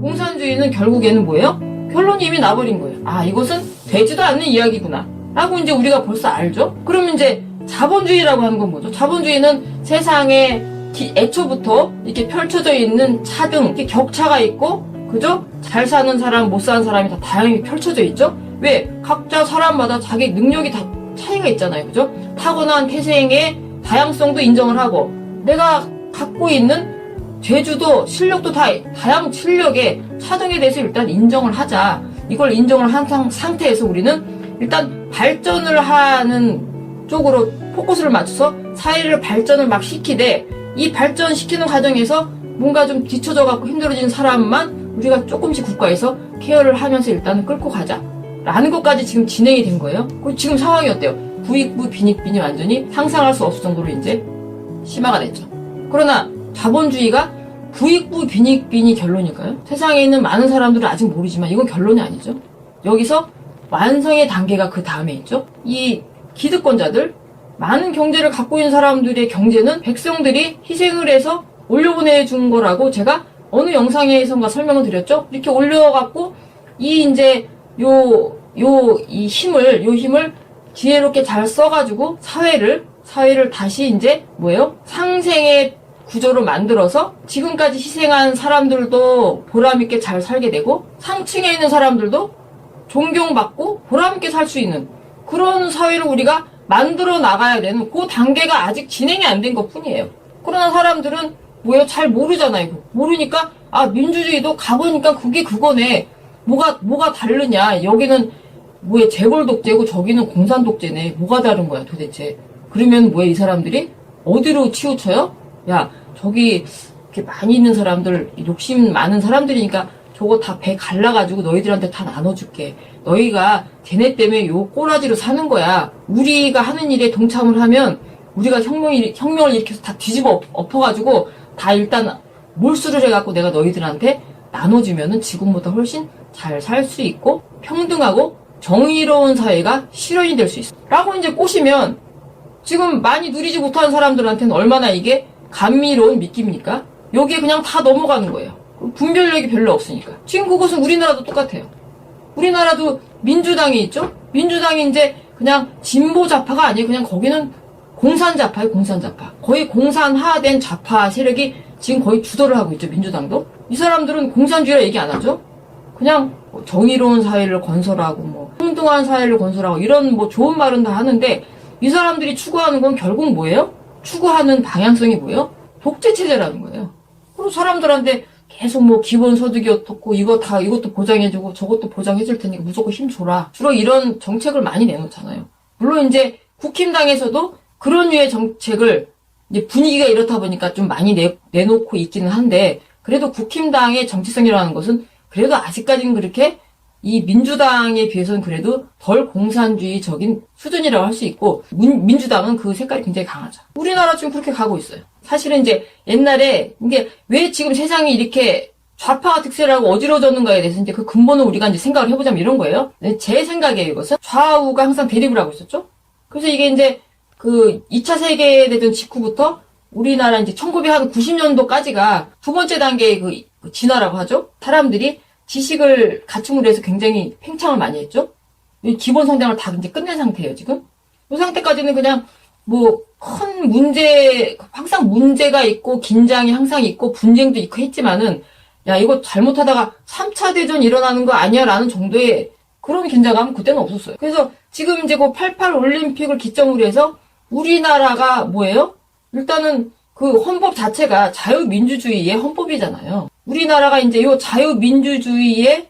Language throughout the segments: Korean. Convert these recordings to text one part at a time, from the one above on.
공산주의는 결국에는 뭐예요? 결론이 이미 나버린 거예요. 아, 이것은 되지도 않는 이야기구나 라고 이제 우리가 벌써 알죠? 그러면 이제 자본주의라고 하는 건 뭐죠? 자본주의는 세상에 애초부터 이렇게 펼쳐져 있는 차등, 이렇게 격차가 있고, 그죠? 잘 사는 사람, 못 사는 사람이 다 다양하게 펼쳐져 있죠? 왜? 각자 사람마다 자기 능력이 다 차이가 있잖아요. 그죠? 타고난 태생의 다양성도 인정을 하고, 내가 갖고 있는 재주도 실력도 다 다양 실력의 차등에 대해서 일단 인정을 하자. 이걸 인정을 한 상태에서 우리는 일단 발전을 하는 쪽으로 포커스를 맞춰서 사회를 발전을 막 시키되, 이 발전시키는 과정에서 뭔가 좀 뒤쳐져 갖고 힘들어지는 사람만 우리가 조금씩 국가에서 케어를 하면서 일단은 끌고 가자 라는 것까지 지금 진행이 된 거예요. 그리고 지금 상황이 어때요? 부익부 빈익빈이 완전히 상상할 수 없을 정도로 이제 심화가 됐죠. 그러나 자본주의가 부익부 빈익빈이 결론일까요? 세상에 있는 많은 사람들은 아직 모르지만 이건 결론이 아니죠. 여기서 완성의 단계가 그 다음에 있죠. 이 기득권자들, 많은 경제를 갖고 있는 사람들의 경제는 백성들이 희생을 해서 올려보내준 거라고 제가 어느 영상에선가 설명을 드렸죠. 이렇게 올려갖고 이 이제 이 힘을 지혜롭게 잘 써가지고 사회를 다시 이제 뭐예요? 상생의 구조로 만들어서 지금까지 희생한 사람들도 보람있게 잘 살게 되고, 상층에 있는 사람들도 존경받고 보람있게 살 수 있는 그런 사회를 우리가 만들어 나가야 되는 그 단계가 아직 진행이 안 된 것 뿐이에요. 그러나 사람들은 뭐예요? 잘 모르잖아요. 모르니까 아, 민주주의도 가보니까 그게 그거네. 뭐가 다르냐. 여기는 뭐에 재벌 독재고 저기는 공산 독재네. 뭐가 다른 거야 도대체. 그러면 뭐예요? 이 사람들이 어디로 치우쳐요? 야, 저기 이렇게 많이 있는 사람들, 욕심 많은 사람들이니까 저거 다 배 갈라가지고 너희들한테 다 나눠줄게. 너희가 쟤네 때문에 요 꼬라지로 사는 거야. 우리가 하는 일에 동참을 하면 우리가 혁명을 일으켜서 다 뒤집어 엎어가지고 다 일단 몰수를 해갖고 내가 너희들한테 나눠주면은 지금보다 훨씬 잘 살 수 있고 평등하고 정의로운 사회가 실현이 될 수 있어. 라고 이제 꼬시면 지금 많이 누리지 못하는 사람들한테는 얼마나 이게 감미로운 믿깁니까? 여기에 그냥 다 넘어가는 거예요. 분별력이 별로 없으니까. 지금 그것은 우리나라도 똑같아요. 우리나라도 민주당이 있죠? 민주당이 이제 그냥 진보 좌파가 아니에요. 그냥 거기는 공산 좌파예요, 공산 좌파. 거의 공산화된 좌파 세력이 지금 거의 주도를 하고 있죠, 민주당도. 이 사람들은 공산주의라 얘기 안 하죠? 그냥 정의로운 사회를 건설하고 뭐 평등한 사회를 건설하고 이런 뭐 좋은 말은 다 하는데, 이 사람들이 추구하는 건 결국 뭐예요? 추구하는 방향성이 뭐예요? 독재체제라는 거예요. 그리고 사람들한테 계속 뭐 기본소득이 어떻고 이것도 보장해주고 저것도 보장해줄 테니까 무조건 힘줘라. 주로 이런 정책을 많이 내놓잖아요. 물론 이제 국힘당에서도 그런 류의 정책을 이제 분위기가 이렇다 보니까 좀 많이 내놓고 있기는 한데, 그래도 국힘당의 정체성이라는 것은 그래도 아직까지는 그렇게 이 민주당에 비해서는 그래도 덜 공산주의적인 수준이라고 할 수 있고, 민주당은 그 색깔이 굉장히 강하죠. 우리나라 지금 그렇게 가고 있어요. 사실은 이제 옛날에 이게 왜 지금 세상이 이렇게 좌파가 득세라고 어지러워졌는가에 대해서 이제 그 근본을 우리가 이제 생각을 해보자면 이런 거예요. 제 생각이에요, 이것은. 좌우가 항상 대립을 하고 있었죠. 그래서 이게 이제 그 2차 세계대전 직후부터 우리나라 이제 1990년도까지가 두 번째 단계의 그 진화라고 하죠. 사람들이 지식을 갖춤으로 해서 굉장히 팽창을 많이 했죠. 기본 성장을 다 이제 끝낸 상태예요, 지금. 이 상태까지는 그냥 뭐 큰 문제, 항상 문제가 있고 긴장이 항상 있고 분쟁도 있고 했지만은, 야, 이거 잘못하다가 3차 대전 일어나는 거 아니야? 라는 정도의 그런 긴장감은 그때는 없었어요. 그래서 지금 이제 그 88 올림픽을 기점으로 해서 우리나라가 뭐예요? 일단은 그 헌법 자체가 자유민주주의의 헌법이잖아요. 우리나라가 이제 요 자유민주주의의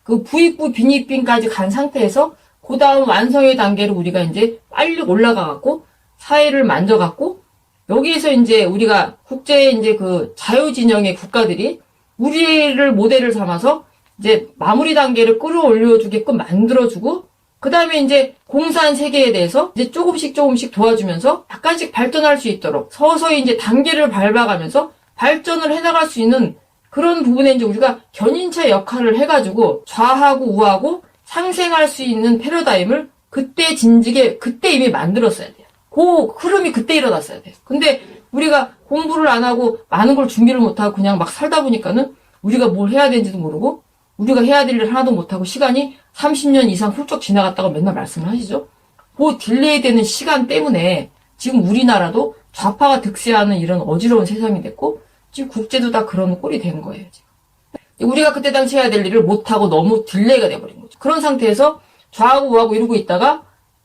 그 부익부 빈익빈까지 간 상태에서 그 다음 완성의 단계로 우리가 이제 빨리 올라가갖고 사회를 만져갖고, 여기에서 이제 우리가 국제 이제 그 자유진영의 국가들이 우리를 모델을 삼아서 이제 마무리 단계를 끌어올려주게끔 만들어주고, 그 다음에 이제 공산 세계에 대해서 이제 조금씩 도와주면서 약간씩 발전할 수 있도록 서서히 이제 단계를 밟아가면서 발전을 해나갈 수 있는 그런 부분에 이제 우리가 견인차 역할을 해가지고 좌하고 우하고 상생할 수 있는 패러다임을 그때 진즉에 그때 이미 만들었어야 돼요. 그 흐름이 그때 일어났어야 돼요. 근데 우리가 공부를 안 하고 많은 걸 준비를 못하고 그냥 막 살다 보니까는 우리가 뭘 해야 되는지도 모르고 우리가 해야 될 일 하나도 못하고 시간이 30년 이상 훌쩍 지나갔다고 맨날 말씀을 하시죠. 그 딜레이 되는 시간 때문에 지금 우리나라도 좌파가 득세하는 이런 어지러운 세상이 됐고 지금 국제도 다 그런 꼴이 된 거예요. 지금. 우리가 그때 당시 해야 될 일을 못하고 너무 딜레이가 돼버린 거죠. 그런 상태에서 좌하고 우하고 이러고 있다가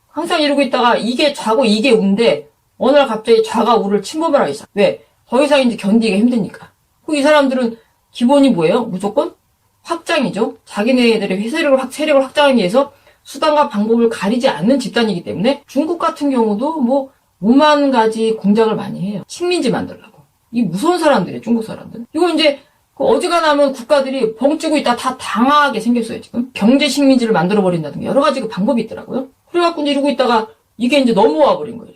항상 이러고 있다가 이게 좌고 이게 우인데 어느 날 갑자기 좌가 우를 침범을 하기 시작. 왜? 더 이상 이제 견디기가 힘드니까. 이 사람들은 기본이 뭐예요? 무조건 확장이죠. 자기네들의 세력을 확장하기 위해서 수단과 방법을 가리지 않는 집단이기 때문에 중국 같은 경우도 뭐 5만 가지 공작을 많이 해요. 식민지 만들려고. 이 무서운 사람들이에요. 중국 사람들. 이거 이제 어지간하면 국가들이 벙찌고 있다 다 당하게 생겼어요. 지금 경제 식민지를 만들어버린다든가 여러 가지 그 방법이 있더라고요. 그래갖고 이제 이러고 있다가 이게 이제 넘어와 버린 거예요.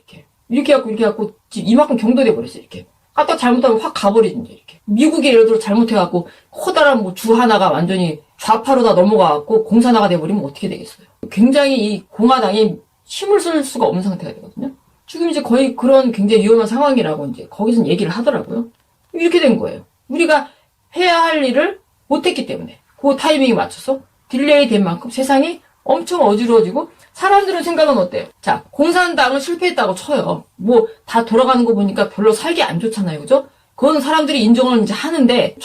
이렇게 해갖고 이만큼 경도돼 버렸어요. 이렇게 까딱 잘못하면 확 가버리지 이제 이렇게. 미국이 예를 들어 잘못해갖고 커다란 뭐 주 하나가 완전히 좌파로 다 넘어가갖고 공산화가 돼버리면 어떻게 되겠어요? 굉장히 이 공화당이 힘을 쓸 수가 없는 상태가 되거든요. 지금 이제 거의 그런 굉장히 위험한 상황이라고 이제 거기서는 얘기를 하더라고요. 이렇게 된 거예요. 우리가 해야 할 일을 못했기 때문에 그 타이밍에 맞춰서 딜레이 된 만큼 세상이 엄청 어지러워지고 사람들은 생각은 어때요? 자, 공산당은 실패했다고 쳐요. 뭐 다 돌아가는 거 보니까 별로 살기 안 좋잖아요. 그죠? 그건 사람들이 인정을 이제 하는데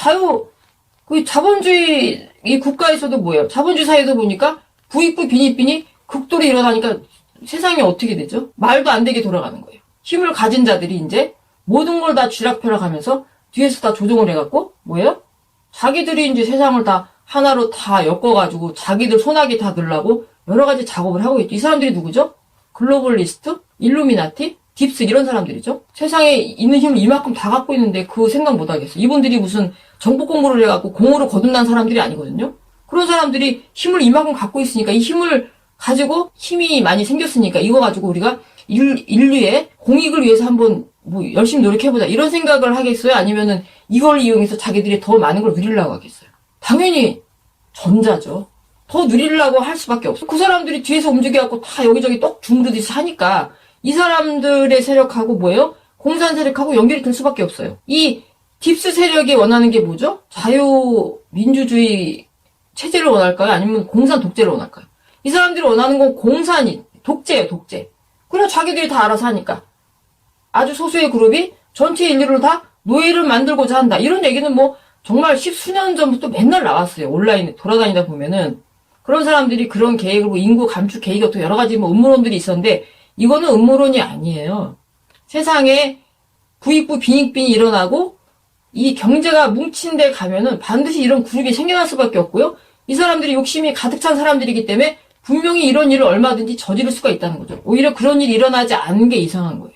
그 자본주의 이 국가에서도 뭐예요? 자본주의 사회도 보니까 부익부 빈익빈이 극도로 일어나니까 세상이 어떻게 되죠? 말도 안 되게 돌아가는 거예요. 힘을 가진 자들이 이제 모든 걸 다 쥐락펴락하면서 뒤에서 다 조종을 해갖고 뭐예요? 자기들이 이제 세상을 다 하나로 다 엮어가지고 자기들 손아귀 다 들라고 여러 가지 작업을 하고 있죠. 이 사람들이 누구죠? 글로벌리스트, 일루미나티, 딥스 이런 사람들이죠. 세상에 있는 힘을 이만큼 다 갖고 있는데 그 생각 못 하겠어. 이분들이 무슨 정보 공부를 해갖고 공으로 거듭난 사람들이 아니거든요. 그런 사람들이 힘을 이만큼 갖고 있으니까 이 힘을 가지고 힘이 많이 생겼으니까 이거 가지고 우리가 인류의 공익을 위해서 한번 뭐 열심히 노력해보자 이런 생각을 하겠어요? 아니면은 이걸 이용해서 자기들이 더 많은 걸 누리려고 하겠어요? 당연히 전자죠. 더 누리려고 할 수밖에 없어. 그 사람들이 뒤에서 움직여갖고 다 여기저기 떡 주무르듯이 하니까 이 사람들의 세력하고 뭐예요? 공산 세력하고 연결이 될 수밖에 없어요. 이 딥스 세력이 원하는 게 뭐죠? 자유민주주의 체제를 원할까요? 아니면 공산 독재를 원할까요? 이 사람들이 원하는 건 공산이 독재예요. 독재. 그냥 자기들이 다 알아서 하니까 아주 소수의 그룹이 전체 인류를 다 노예를 만들고자 한다. 이런 얘기는 뭐 정말 십수년 전부터 맨날 나왔어요. 온라인에 돌아다니다 보면은 그런 사람들이 그런 계획을 뭐 인구 감축 계획이 어떻게 여러 가지 뭐 음모론들이 있었는데 이거는 음모론이 아니에요. 세상에 부익부 빈익빈이 일어나고 이 경제가 뭉친 데 가면은 반드시 이런 그룹이 생겨날 수밖에 없고요. 이 사람들이 욕심이 가득 찬 사람들이기 때문에 분명히 이런 일을 얼마든지 저지를 수가 있다는 거죠. 오히려 그런 일이 일어나지 않은 게 이상한 거예요.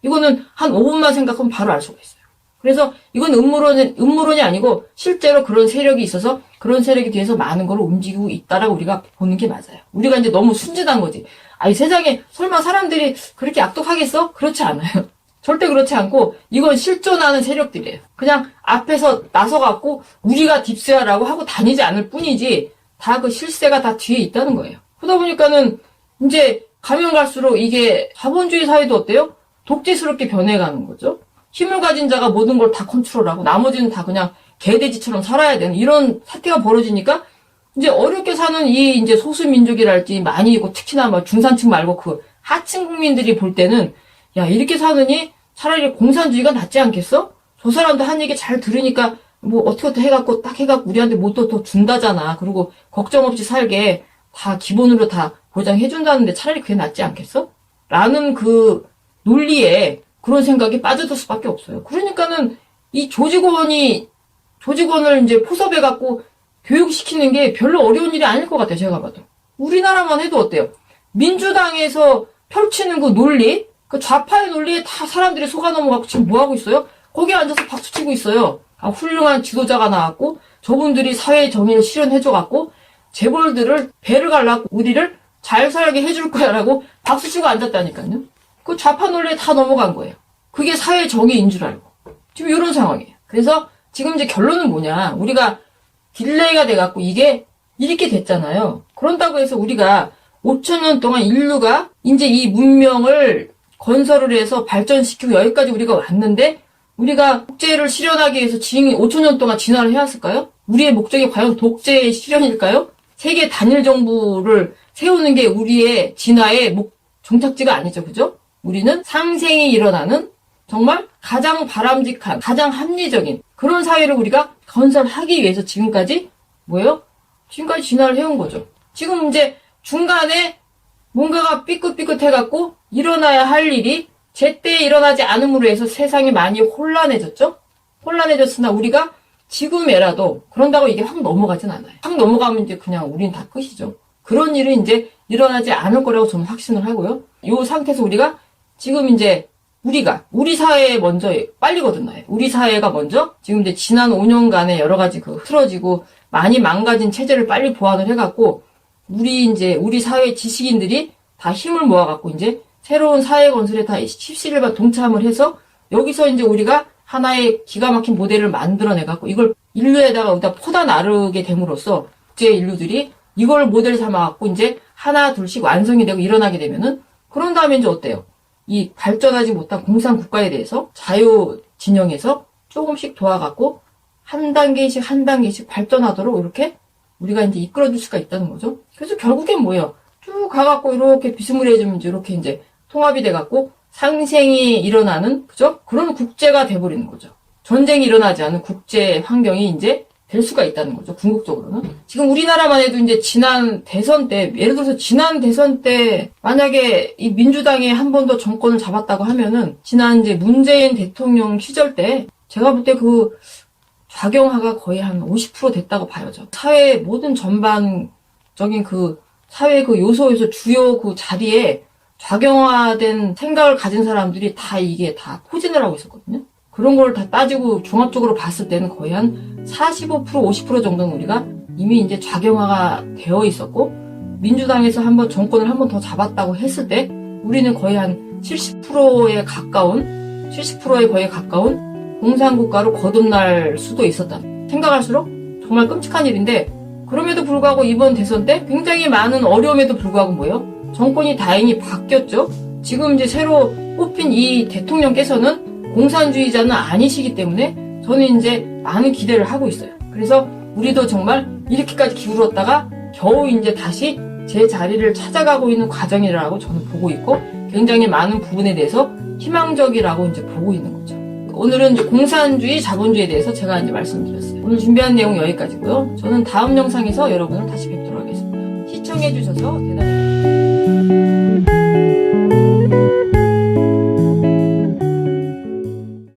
이거는 한 5분만 생각하면 바로 알 수가 있어요. 그래서 이건 음모론이 아니고 실제로 그런 세력이 있어서 그런 세력에 대해서 많은 걸 움직이고 있다라고 우리가 보는 게 맞아요. 우리가 이제 너무 순진한 거지. 이 세상에 설마 사람들이 그렇게 악독하겠어? 그렇지 않아요. 절대 그렇지 않고 이건 실존하는 세력들이에요. 그냥 앞에서 나서갖고 우리가 딥스야라고 하고 다니지 않을 뿐이지 다 그 실세가 다 뒤에 있다는 거예요. 그러다 보니까는 이제 가면 갈수록 이게 자본주의 사회도 어때요? 독재스럽게 변해가는 거죠. 힘을 가진 자가 모든 걸 다 컨트롤하고 나머지는 다 그냥 개돼지처럼 살아야 되는 이런 사태가 벌어지니까 이제 어렵게 사는 이 이제 소수민족이랄지 많이 있고 특히나 뭐 중산층 말고 그 하층 국민들이 볼 때는 야 이렇게 사느니 차라리 공산주의가 낫지 않겠어? 저 사람도 한 얘기 잘 들으니까 뭐 어떻게 해갖고 딱 해갖고 우리한테 뭐 더 준다잖아. 그리고 걱정 없이 살게 다 기본으로 다 보장해준다는데 차라리 그게 낫지 않겠어? 라는 그 논리에 그런 생각이 빠져들 수밖에 없어요. 그러니까는 이 조직원을 이제 포섭해갖고 교육시키는 게 별로 어려운 일이 아닐 것 같아요. 제가 봐도. 우리나라만 해도 어때요? 민주당에서 펼치는 그 논리, 그 좌파의 논리에 다 사람들이 속아 넘어가고 지금 뭐 하고 있어요? 거기에 앉아서 박수치고 있어요. 훌륭한 지도자가 나왔고 저분들이 사회 정의를 실현해줘갖고 재벌들을 배를 갈라고 우리를 잘 살게 해줄 거야라고 박수치고 앉았다니까요. 그 좌파 논리에 다 넘어간 거예요. 그게 사회 정의인 줄 알고. 지금 이런 상황이에요. 그래서 지금 이제 결론은 뭐냐. 우리가 딜레이가 돼갖고 이게 이렇게 됐잖아요. 그런다고 해서 우리가 5천 년 동안 인류가 이제 이 문명을 건설을 해서 발전시키고 여기까지 우리가 왔는데 우리가 독재를 실현하기 위해서 5천 년 동안 진화를 해왔을까요? 우리의 목적이 과연 독재의 실현일까요? 세계 단일 정부를 세우는 게 우리의 진화의 종착지가 아니죠. 그죠? 우리는 상생이 일어나는 정말 가장 바람직한, 가장 합리적인 그런 사회를 우리가 건설하기 위해서 지금까지 뭐예요? 지금까지 진화를 해온 거죠. 지금 이제 중간에 뭔가가 삐끗삐끗해갖고 일어나야 할 일이 제때 일어나지 않음으로 해서 세상이 많이 혼란해졌죠? 혼란해졌으나 우리가 지금에라도 그런다고 이게 확 넘어가진 않아요. 확 넘어가면 이제 그냥 우린 다 끝이죠. 그런 일은 이제 일어나지 않을 거라고 저는 확신을 하고요. 이 상태에서 우리가 지금 이제 우리 사회에 먼저 빨리 거듭나요. 우리 사회가 먼저 지금 이제 지난 5년간의 여러 가지 틀어지고 많이 망가진 체제를 빨리 보완을 해갖고 우리 사회 지식인들이 다 힘을 모아갖고 이제 새로운 사회 건설에 다 십시일반 동참을 해서 여기서 이제 우리가 하나의 기가 막힌 모델을 만들어내갖고 이걸 인류에다가 여기다 퍼다 나르게 됨으로써 국제 인류들이 이걸 모델 삼아갖고 이제 하나 둘씩 완성이 되고 일어나게 되면은 그런 다음에 이제 어때요? 이 발전하지 못한 공산 국가에 대해서 자유 진영에서 조금씩 도와갖고 한 단계씩 발전하도록 이렇게 우리가 이제 이끌어줄 수가 있다는 거죠. 그래서 결국엔 뭐예요? 쭉 가갖고 이렇게 비스무리해지면 이렇게 이제 통합이 돼갖고 상생이 일어나는, 그죠? 그런 국제가 돼버리는 거죠. 전쟁이 일어나지 않은 국제 환경이 이제 될 수가 있다는 거죠. 궁극적으로는. 지금 우리나라만 해도 이제 지난 대선 때, 예를 들어서 지난 대선 때 만약에 이 민주당이 한 번 더 정권을 잡았다고 하면은 지난 이제 문재인 대통령 시절 때 제가 볼 때 좌경화가 거의 한 50% 됐다고 봐요. 사회 모든 전반적인 사회 요소에서 주요 자리에 좌경화된 생각을 가진 사람들이 이게 다 포진을 하고 있었거든요. 그런 걸 다 따지고 종합적으로 봤을 때는 거의 한 45%, 50% 정도는 우리가 이미 이제 좌경화가 되어 있었고, 민주당에서 정권을 한 번 더 잡았다고 했을 때, 우리는 거의 한 70%에 거의 가까운 공산국가로 거듭날 수도 있었다. 생각할수록 정말 끔찍한 일인데, 그럼에도 불구하고 이번 대선 때 굉장히 많은 어려움에도 불구하고 뭐예요? 정권이 다행히 바뀌었죠. 지금 이제 새로 뽑힌 이 대통령께서는 공산주의자는 아니시기 때문에 저는 이제 많은 기대를 하고 있어요. 그래서 우리도 정말 이렇게까지 기울었다가 겨우 이제 다시 제 자리를 찾아가고 있는 과정이라고 저는 보고 있고, 굉장히 많은 부분에 대해서 희망적이라고 이제 보고 있는 거죠. 오늘은 이제 공산주의, 자본주의에 대해서 제가 이제 말씀드렸어요. 오늘 준비한 내용 여기까지고요. 저는 다음 영상에서 여러분을 다시 뵙도록 하겠습니다. 시청해주셔서 대단히